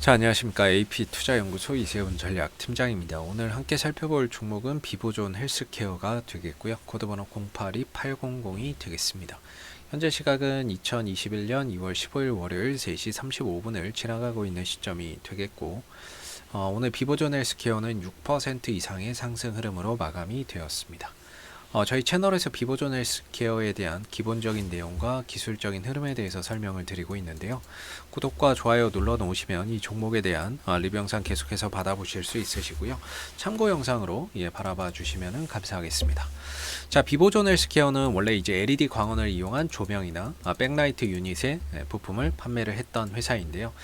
자, 안녕하십니까. AP투자연구소 이세훈 전략팀장입니다. 오늘 함께 살펴볼 종목은 비보존 헬스케어가 되겠고요. 코드번호 082800이 되겠습니다. 현재 시각은 2021년 2월 15일 월요일 3시 35분을 지나가고 있는 시점이 되겠고, 오늘 비보존 헬스케어는 6% 이상의 상승 흐름으로 마감이 되었습니다. 저희 채널에서 비보존 헬스케어에 대한 기본적인 내용과 기술적인 흐름에 대해서 설명을 드리고 있는데요. 구독과 좋아요 눌러 놓으시면 이 종목에 대한 리뷰 영상 계속해서 받아보실 수 있으시고요. 참고 영상으로 바라봐 주시면 감사하겠습니다. 자, 비보존 헬스케어는 원래 이제 LED 광원을 이용한 조명이나 백라이트 유닛의 부품을 판매를 했던 회사인데요.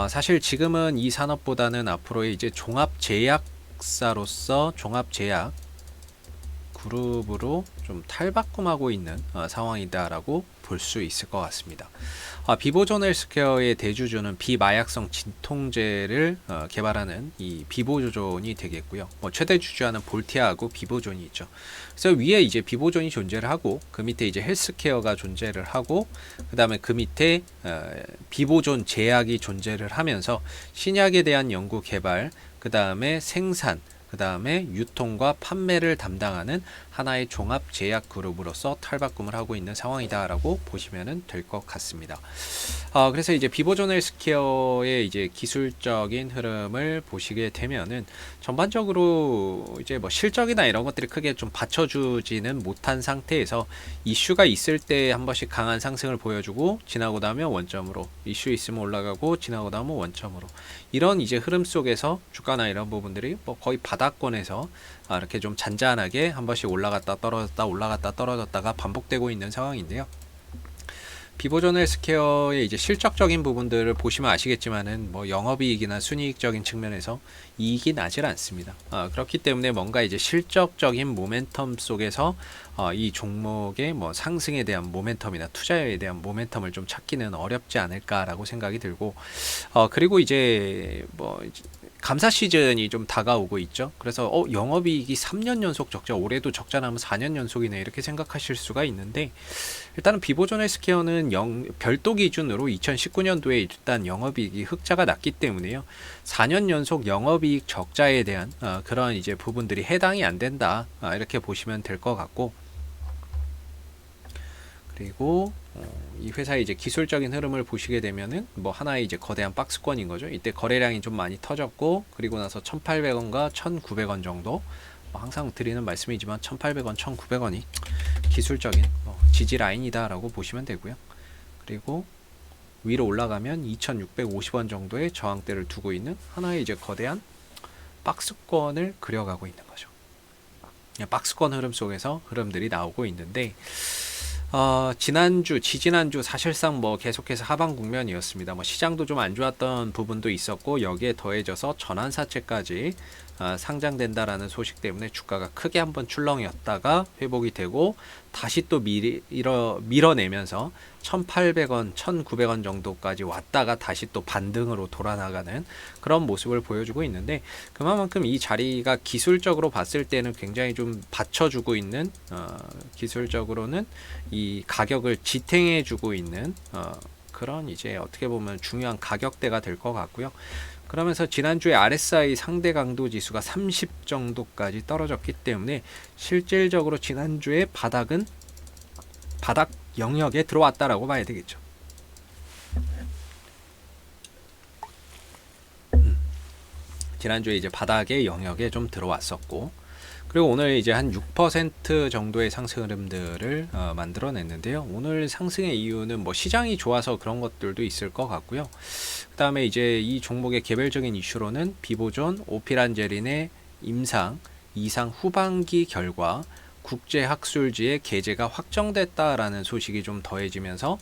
사실 지금은 이 산업보다는 앞으로의 이제 종합 제약사로서 종합 제약 그룹으로 좀 탈바꿈하고 있는 상황이다라고 볼 수 있을 것 같습니다. 비보존 헬스케어의 대주주는 비마약성 진통제를 개발하는 이 비보존이 되겠고요. 최대 주주하는 볼티아하고 비보존이 있죠. 그래서 위에 이제 비보존이 존재를 하고 그 밑에 이제 헬스케어가 존재를 하고 그 다음에 그 밑에 비보존 제약이 존재를 하면서 신약에 대한 연구 개발 그 다음에 생산 그 다음에 유통과 판매를 담당하는 하나의 종합 제약 그룹으로서 탈바꿈을 하고 있는 상황이다라고 보시면 될 것 같습니다. 그래서 이제 비보존 헬스케어의 이제 기술적인 흐름을 보시게 되면은 전반적으로 이제 뭐 실적이나 이런 것들이 크게 좀 받쳐주지는 못한 상태에서 이슈가 있을 때 한 번씩 강한 상승을 보여주고 지나고 나면 원점으로 이슈 있으면 올라가고 지나고 나면 원점으로 이런 이제 흐름 속에서 주가나 이런 부분들이 뭐 거의 바닥권에서 이렇게 좀 잔잔하게 한 번씩 올라갔다 떨어졌다 올라갔다 떨어졌다가 반복되고 있는 상황인데요. 비보존 헬스케어의 이제 실적적인 부분들을 보시면 아시겠지만은 뭐 영업이익이나 순이익적인 측면에서 이익이 나질 않습니다. 그렇기 때문에 뭔가 이제 실적적인 모멘텀 속에서 이 종목의 뭐 상승에 대한 모멘텀이나 투자에 대한 모멘텀을 좀 찾기는 어렵지 않을까라고 생각이 들고, 그리고 이제 뭐 감사 시즌이 좀 다가오고 있죠. 그래서 영업이익이 3년 연속 적자, 올해도 적자 나면 4년 연속이네 이렇게 생각하실 수가 있는데, 일단은 비보존 헬스케어는 별도 기준으로 2019년도에 일단 영업이익이 흑자가 났기 때문에요. 4년 연속 영업이익 적자에 대한 그런 이제 부분들이 해당이 안 된다, 이렇게 보시면 될 것 같고, 그리고 이 회사의 이제 기술적인 흐름을 보시게 되면은 뭐 하나의 이제 거대한 박스권인 거죠. 이때 거래량이 좀 많이 터졌고, 그리고 나서 1,800원과 1,900원 정도, 항상 드리는 말씀이지만 1,800원, 1,900원이 기술적인 지지 라인이다라고 보시면 되고요. 그리고 위로 올라가면 2,650원 정도의 저항대를 두고 있는 하나의 이제 거대한 박스권을 그려가고 있는 거죠. 박스권 흐름 속에서 흐름들이 나오고 있는데, 지지난주 사실상 뭐 계속해서 하방 국면이었습니다. 뭐 시장도 좀 안 좋았던 부분도 있었고, 여기에 더해져서 전환사채까지 상장된다라는 소식 때문에 주가가 크게 한번 출렁이었다가 회복이 되고 다시 또 밀어내면서 1,800원, 1,900원 정도까지 왔다가 다시 또 반등으로 돌아나가는 그런 모습을 보여주고 있는데, 그만큼 이 자리가 기술적으로 봤을 때는 굉장히 좀 받쳐주고 있는, 기술적으로는 이 가격을 지탱해주고 있는 그런 이제 어떻게 보면 중요한 가격대가 될 것 같고요. 그러면서 지난주에 RSI 상대 강도 지수가 30 정도까지 떨어졌기 때문에 실질적으로 지난주에 바닥 영역에 들어왔다라고 봐야 되겠죠. 지난주에 이제 바닥의 영역에 좀 들어왔었고, 그리고 오늘 이제 한 6% 정도의 상승 흐름들을 만들어냈는데요. 오늘 상승의 이유는 뭐 시장이 좋아서 그런 것들도 있을 것 같고요. 그 다음에 이제 이 종목의 개별적인 이슈로는 비보존, 오피란제린의 임상, 이상 후반기 결과 국제학술지의 게재가 확정됐다라는 소식이 좀 더해지면서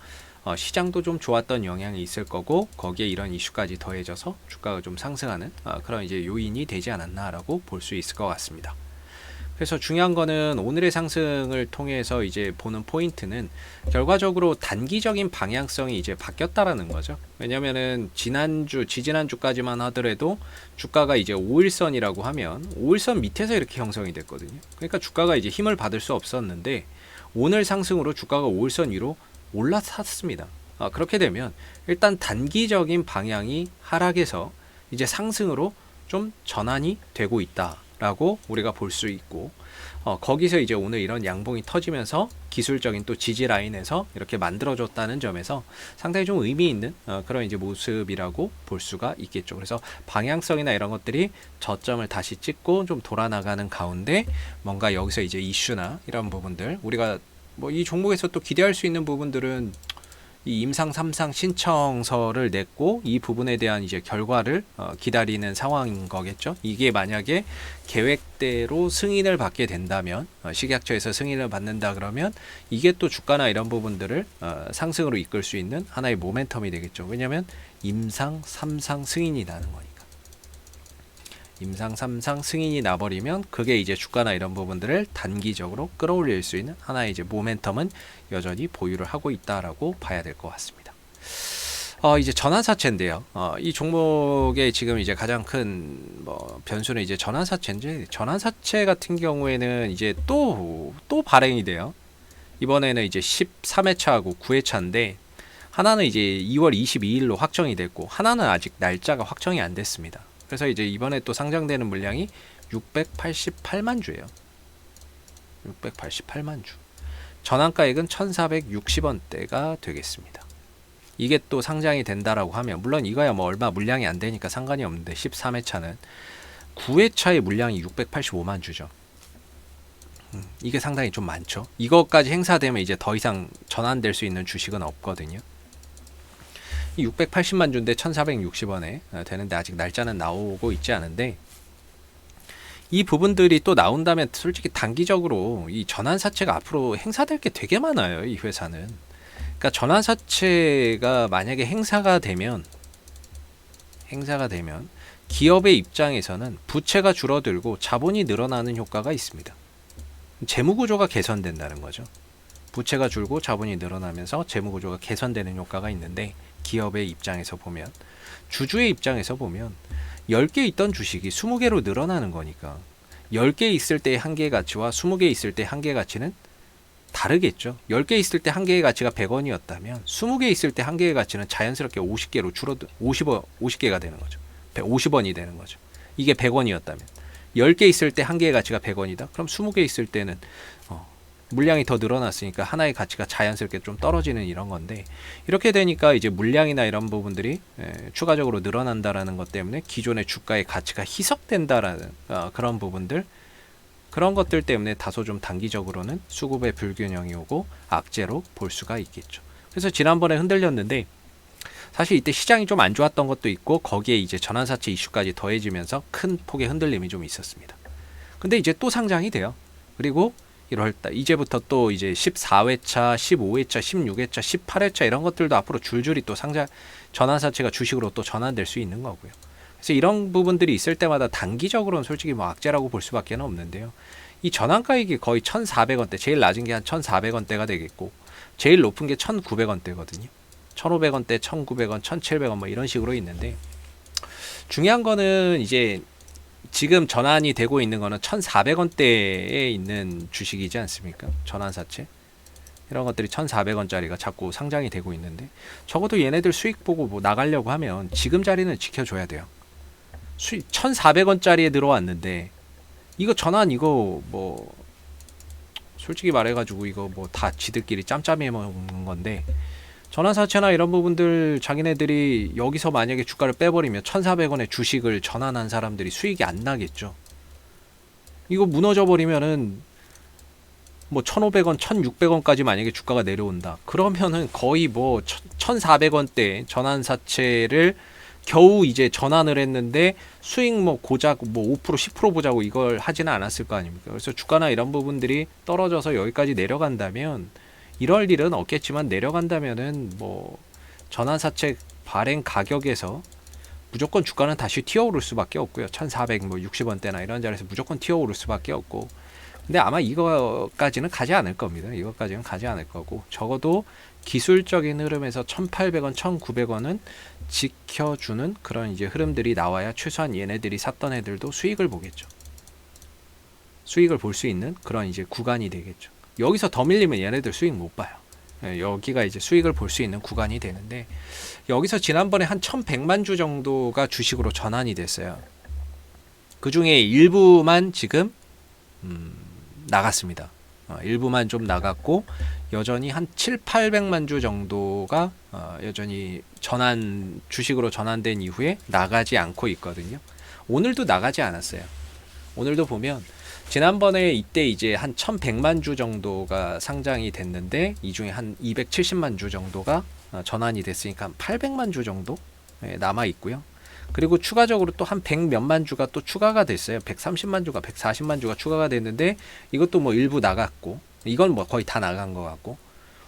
시장도 좀 좋았던 영향이 있을 거고, 거기에 이런 이슈까지 더해져서 주가가 좀 상승하는 그런 이제 요인이 되지 않았나라고 볼 수 있을 것 같습니다. 그래서 중요한 거는 오늘의 상승을 통해서 이제 보는 포인트는 결과적으로 단기적인 방향성이 이제 바뀌었다라는 거죠. 왜냐면은 지지난주까지만 하더라도 주가가 이제 5일선이라고 하면 5일선 밑에서 이렇게 형성이 됐거든요. 그러니까 주가가 이제 힘을 받을 수 없었는데, 오늘 상승으로 주가가 5일선 위로 올라탔습니다. 그렇게 되면 일단 단기적인 방향이 하락에서 이제 상승으로 좀 전환이 되고 있다라고 우리가 볼 수 있고, 거기서 이제 오늘 이런 양봉이 터지면서 기술적인 또 지지 라인에서 이렇게 만들어졌다는 점에서 상당히 좀 의미 있는 그런 이제 모습이라고 볼 수가 있겠죠. 그래서 방향성이나 이런 것들이 저점을 다시 찍고 좀 돌아나가는 가운데 뭔가 여기서 이제 이슈나 이런 부분들, 우리가 뭐 이 종목에서 또 기대할 수 있는 부분들은 이 임상 3상 신청서를 냈고 이 부분에 대한 이제 결과를 기다리는 상황인 거겠죠. 이게 만약에 계획대로 승인을 받게 된다면, 식약처에서 승인을 받는다 그러면 이게 또 주가나 이런 부분들을 상승으로 이끌 수 있는 하나의 모멘텀이 되겠죠. 왜냐하면 임상 3상 승인이 나는 거니까. 임상 3상 승인이 나버리면 그게 이제 주가나 이런 부분들을 단기적으로 끌어올릴 수 있는 하나의 이제 모멘텀은 여전히 보유를 하고 있다라고 봐야 될 것 같습니다. 이제 전환사채인데요. 이 종목의 지금 이제 가장 큰 뭐 변수는 이제 전환사채인데, 전환사채 같은 경우에는 이제 또 발행이 돼요. 이번에는 이제 13회차하고 9회차인데 하나는 이제 2월 22일로 확정이 됐고 하나는 아직 날짜가 확정이 안 됐습니다. 그래서 이제 이번에 또 상장되는 물량이 688만 주예요. 688만 주. 전환가액은 1,460원대가 되겠습니다. 이게 또 상장이 된다라고 하면, 물론 이거야 뭐 얼마 물량이 안 되니까 상관이 없는데 13회차는 9회차의 물량이 685만 주죠. 이게 상당히 좀 많죠. 이것까지 행사되면 이제 더 이상 전환될 수 있는 주식은 없거든요. 680만 주인데 1,460원에 되는데 아직 날짜는 나오고 있지 않은데, 이 부분들이 또 나온다면 솔직히 단기적으로 이 전환사채가 앞으로 행사될 게 되게 많아요. 이 회사는. 그러니까 전환사채가 만약에 행사가 되면 기업의 입장에서는 부채가 줄어들고 자본이 늘어나는 효과가 있습니다. 재무구조가 개선된다는 거죠. 부채가 줄고 자본이 늘어나면서 재무구조가 개선되는 효과가 있는데, 기업의 입장에서 보면, 주주의 입장에서 보면 10개 있던 주식이 20개로 늘어나는 거니까 10개 있을 때의 한계 가치와 20개 있을 때 한계 가치는 다르겠죠. 10개 있을 때 한계의 가치가 100원이었다면 20개 있을 때 한계의 가치는 자연스럽게 50개로 줄어들 50개가 되는 거죠. 50원이 되는 거죠. 이게 100원이었다면 10개 있을 때 한계의 가치가 100원이다. 그럼 20개 있을 때는 물량이 더 늘어났으니까 하나의 가치가 자연스럽게 좀 떨어지는 이런 건데, 이렇게 되니까 이제 물량이나 이런 부분들이 추가적으로 늘어난다라는 것 때문에 기존의 주가의 가치가 희석된다라는 그런 부분들, 그런 것들 때문에 다소 좀 단기적으로는 수급의 불균형이 오고 악재로 볼 수가 있겠죠. 그래서 지난번에 흔들렸는데 사실 이때 시장이 좀 안 좋았던 것도 있고 거기에 이제 전환사채 이슈까지 더해지면서 큰 폭의 흔들림이 좀 있었습니다. 근데 이제 또 상장이 돼요. 그리고 1월달 이제부터 또 이제 14회차, 15회차, 16회차, 18회차 이런 것들도 앞으로 줄줄이 또 전환사채가 주식으로 또 전환될 수 있는 거고요. 그래서 이런 부분들이 있을 때마다 단기적으로는 솔직히 뭐 악재라고 볼 수밖에 없는데요. 이 전환가액이 거의 1,400원대, 제일 낮은 게 한 1,400원대가 되겠고 제일 높은 게 1,900원대거든요. 1,500원대, 1,900원, 1,700원 뭐 이런 식으로 있는데, 중요한 거는 이제 지금 전환이 되고 있는 거는 1,400원대에 있는 주식이지 않습니까? 전환사채. 이런 것들이 1,400원짜리가 자꾸 상장이 되고 있는데, 적어도 얘네들 수익 보고 뭐 나가려고 하면 지금 자리는 지켜줘야 돼요. 1,400원짜리에 들어왔는데 이거 전환 이거 뭐 솔직히 말해가지고 이거 뭐 다 지들끼리 짬짬이 해먹는 건데, 전환사채나 이런 부분들 자기네들이 여기서 만약에 주가를 빼버리면 1,400원의 주식을 전환한 사람들이 수익이 안 나겠죠. 이거 무너져 버리면은 뭐 1,500원, 1,600원까지 만약에 주가가 내려온다. 그러면은 거의 뭐 1,400원대 전환사채를 겨우 이제 전환을 했는데 수익 뭐 고작 뭐 5% 10% 보자고 이걸 하지는 않았을 거 아닙니까? 그래서 주가나 이런 부분들이 떨어져서 여기까지 내려간다면, 이럴 일은 없겠지만 내려간다면은 뭐 전환사채 발행 가격에서 무조건 주가는 다시 튀어오를 수밖에 없고요. 1,460원대나 이런 자리에서 무조건 튀어오를 수밖에 없고, 근데 아마 이거까지는 가지 않을 겁니다. 이거까지는 가지 않을 거고, 적어도 기술적인 흐름에서 1,800원, 1,900원은 지켜주는 그런 이제 흐름들이 나와야 최소한 얘네들이 샀던 애들도 수익을 보겠죠. 수익을 볼 수 있는 그런 이제 구간이 되겠죠. 여기서 더 밀리면 얘네들 수익 못 봐요. 여기가 이제 수익을 볼 수 있는 구간이 되는데, 여기서 지난번에 한 1100만 주 정도가 주식으로 전환이 됐어요. 그 중에 일부만 지금 나갔습니다. 일부만 좀 나갔고, 여전히 한 7, 800만 주 정도가 여전히 주식으로 전환된 이후에 나가지 않고 있거든요. 오늘도 나가지 않았어요. 오늘도 보면 지난번에 이때 이제 한 1100만 주 정도가 상장이 됐는데, 이 중에 한 270만 주 정도가 전환이 됐으니까 한 800만 주 정도 남아 있고요. 그리고 추가적으로 또 한 100 몇만 주가 또 추가가 됐어요. 130만 주가 140만 주가 추가가 됐는데, 이것도 뭐 일부 나갔고, 이건 뭐 거의 다 나간 것 같고,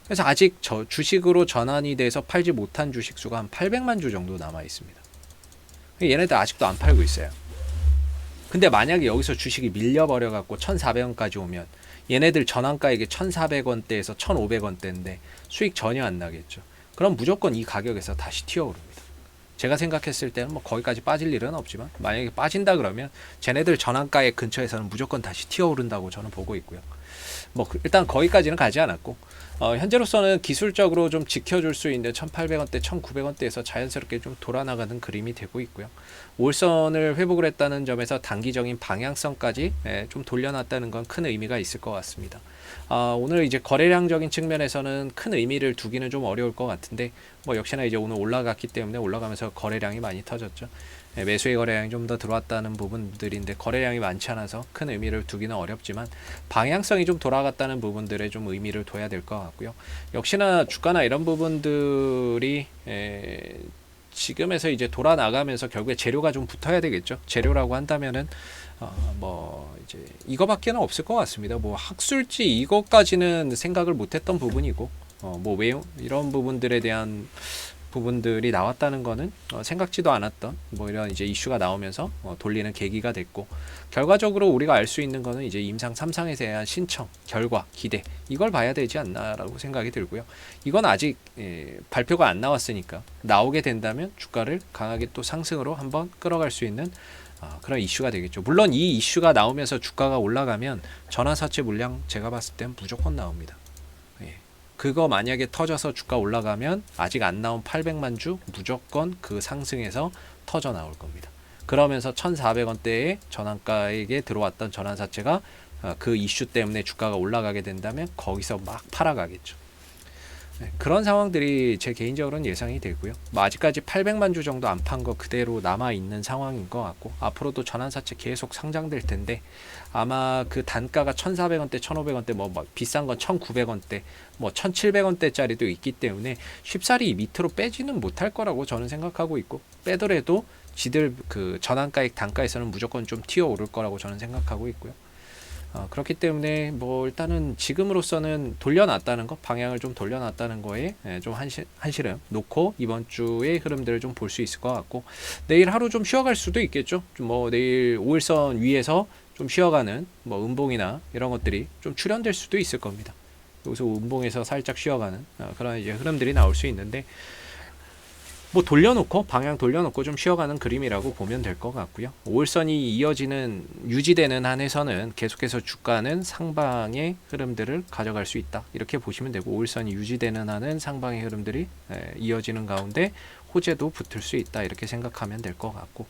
그래서 아직 주식으로 전환이 돼서 팔지 못한 주식 수가 한 800만 주 정도 남아 있습니다. 얘네들 아직도 안 팔고 있어요. 근데 만약에 여기서 주식이 밀려버려 갖고 1,400원까지 오면, 얘네들 전환가액이 1,400원대에서 1,500원대인데 수익 전혀 안 나겠죠. 그럼 무조건 이 가격에서 다시 튀어오릅니다. 제가 생각했을 때는 뭐 거기까지 빠질 일은 없지만, 만약에 빠진다 그러면 쟤네들 전환가액 근처에서는 무조건 다시 튀어오른다고 저는 보고 있고요. 뭐 일단 거기까지는 가지 않았고, 현재로서는 기술적으로 좀 지켜줄 수 있는 1,800원대, 1,900원대에서 자연스럽게 좀 돌아나가는 그림이 되고 있고요. 5일선을 회복을 했다는 점에서 단기적인 방향성까지 좀 돌려놨다는 건 큰 의미가 있을 것 같습니다. 오늘 이제 거래량적인 측면에서는 큰 의미를 두기는 좀 어려울 것 같은데, 뭐 역시나 이제 오늘 올라갔기 때문에 올라가면서 거래량이 많이 터졌죠. 매수의 거래량이 좀 더 들어왔다는 부분들인데, 거래량이 많지 않아서 큰 의미를 두기는 어렵지만 방향성이 좀 돌아갔다는 부분들에 좀 의미를 둬야 될 것 같고요. 역시나 주가나 이런 부분들이 지금에서 이제 돌아 나가면서 결국에 재료가 좀 붙어야 되겠죠. 재료라고 한다면은 뭐 이제 이거밖에는 없을 것 같습니다. 뭐 학술지 이것까지는 생각을 못했던 부분이고, 뭐 왜 이런 부분들에 대한 부분들이 나왔다는 거는 생각지도 않았던 뭐 이런 이제 이슈가 나오면서 돌리는 계기가 됐고, 결과적으로 우리가 알 수 있는 거는 이제 임상 3상에 대한 신청, 결과, 기대, 이걸 봐야 되지 않나라고 생각이 들고요. 이건 아직 발표가 안 나왔으니까, 나오게 된다면 주가를 강하게 또 상승으로 한번 끌어갈 수 있는 그런 이슈가 되겠죠. 물론 이 이슈가 나오면서 주가가 올라가면 전환사채 물량 제가 봤을 땐 무조건 나옵니다. 그거 만약에 터져서 주가 올라가면 아직 안 나온 800만 주 무조건 그 상승에서 터져 나올 겁니다. 그러면서 1,400원대의 전환가에게 들어왔던 전환사채가 그 이슈 때문에 주가가 올라가게 된다면 거기서 막 팔아가겠죠. 그런 상황들이 제 개인적으로는 예상이 되고요. 뭐 아직까지 800만 주 정도 안 판 거 그대로 남아 있는 상황인 것 같고, 앞으로도 전환사채 계속 상장될 텐데, 아마 그 단가가 1,400원대, 1,500원대, 뭐 비싼 건 1,900원대, 뭐 1,700원대짜리도 있기 때문에 쉽사리 밑으로 빼지는 못할 거라고 저는 생각하고 있고, 빼더라도 지들 그 전환가액 단가에서는 무조건 좀 튀어오를 거라고 저는 생각하고 있고요. 그렇기 때문에 뭐 일단은 지금으로서는 돌려놨다는 거, 방향을 좀 돌려놨다는 거에 좀 한시름 놓고 이번 주의 흐름들을 좀 볼 수 있을 것 같고, 내일 하루 좀 쉬어갈 수도 있겠죠. 좀 뭐 내일 5일선 위에서 좀 쉬어가는 뭐 음봉이나 이런 것들이 좀 출현될 수도 있을 겁니다. 여기서 음봉에서 살짝 쉬어가는 그런 이제 흐름들이 나올 수 있는데, 뭐 돌려놓고 방향 돌려놓고 좀 쉬어가는 그림이라고 보면 될 것 같고요. 5일선이 이어지는 유지되는 한에서는 계속해서 주가는 상방의 흐름들을 가져갈 수 있다, 이렇게 보시면 되고, 5일선이 유지되는 한은 상방의 흐름들이 이어지는 가운데 호재도 붙을 수 있다, 이렇게 생각하면 될 것 같고,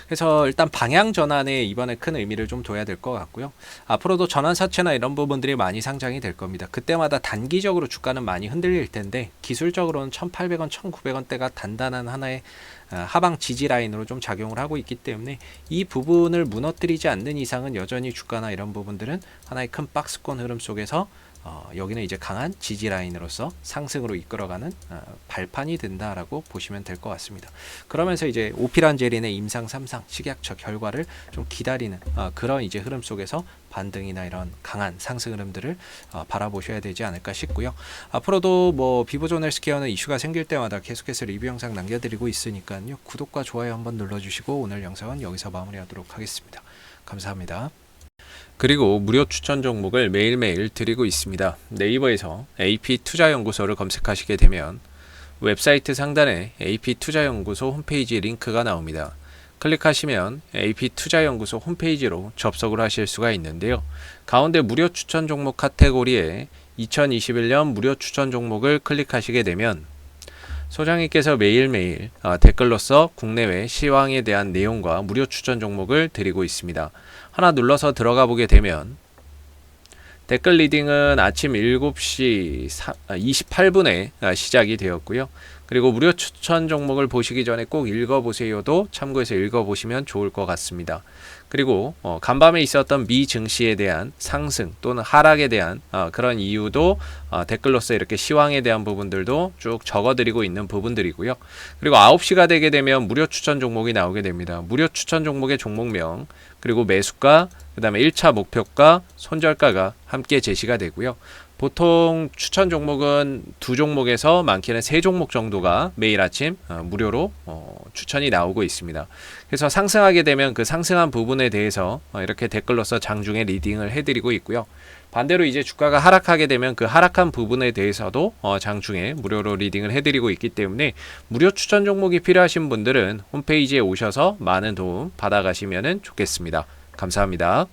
그래서 일단 방향 전환에 이번에 큰 의미를 좀 둬야 될 것 같고요. 앞으로도 전환사채나 이런 부분들이 많이 상장이 될 겁니다. 그때마다 단기적으로 주가는 많이 흔들릴 텐데, 기술적으로는 1,800원, 1,900원대가 단단한 하나의 하방 지지 라인으로 좀 작용을 하고 있기 때문에, 이 부분을 무너뜨리지 않는 이상은 여전히 주가나 이런 부분들은 하나의 큰 박스권 흐름 속에서 여기는 이제 강한 지지 라인으로서 상승으로 이끌어가는 발판이 된다라고 보시면 될 것 같습니다. 그러면서 이제 오피란제린의 임상 3상 식약처 결과를 좀 기다리는 그런 이제 흐름 속에서 반등이나 이런 강한 상승 흐름들을 바라보셔야 되지 않을까 싶고요. 앞으로도 뭐 비보존 헬스케어는 이슈가 생길 때마다 계속해서 리뷰 영상 남겨드리고 있으니까요. 구독과 좋아요 한번 눌러주시고, 오늘 영상은 여기서 마무리하도록 하겠습니다. 감사합니다. 그리고 무료 추천 종목을 매일매일 드리고 있습니다. 네이버에서 AP투자연구소를 검색하시게 되면 웹사이트 상단에 AP투자연구소 홈페이지 링크가 나옵니다. 클릭하시면 AP투자연구소 홈페이지로 접속을 하실 수가 있는데요. 가운데 무료 추천 종목 카테고리에 2021년 무료 추천 종목을 클릭하시게 되면 소장님께서 매일매일 댓글로서 국내외 시황에 대한 내용과 무료 추천 종목을 드리고 있습니다. 하나 눌러서 들어가 보게 되면 댓글 리딩은 아침 7시 28분에 시작이 되었고요. 그리고 무료 추천 종목을 보시기 전에 꼭 읽어보세요도 참고해서 읽어보시면 좋을 것 같습니다. 그리고 간밤에 있었던 미 증시에 대한 상승 또는 하락에 대한 그런 이유도 댓글로서 이렇게 시황에 대한 부분들도 쭉 적어드리고 있는 부분들이고요. 그리고 9시가 되게 되면 무료 추천 종목이 나오게 됩니다. 무료 추천 종목의 종목명 그리고 매수가 그 다음에 1차 목표가 손절가가 함께 제시가 되고요. 보통 추천 종목은 2종목에서 많게는 3종목 정도가 매일 아침 무료로 추천이 나오고 있습니다. 그래서 상승하게 되면 그 상승한 부분에 대해서 이렇게 댓글로서 장중에 리딩을 해드리고 있고요. 반대로 이제 주가가 하락하게 되면 그 하락한 부분에 대해서도 장중에 무료로 리딩을 해드리고 있기 때문에 무료 추천 종목이 필요하신 분들은 홈페이지에 오셔서 많은 도움 받아가시면 좋겠습니다. 감사합니다.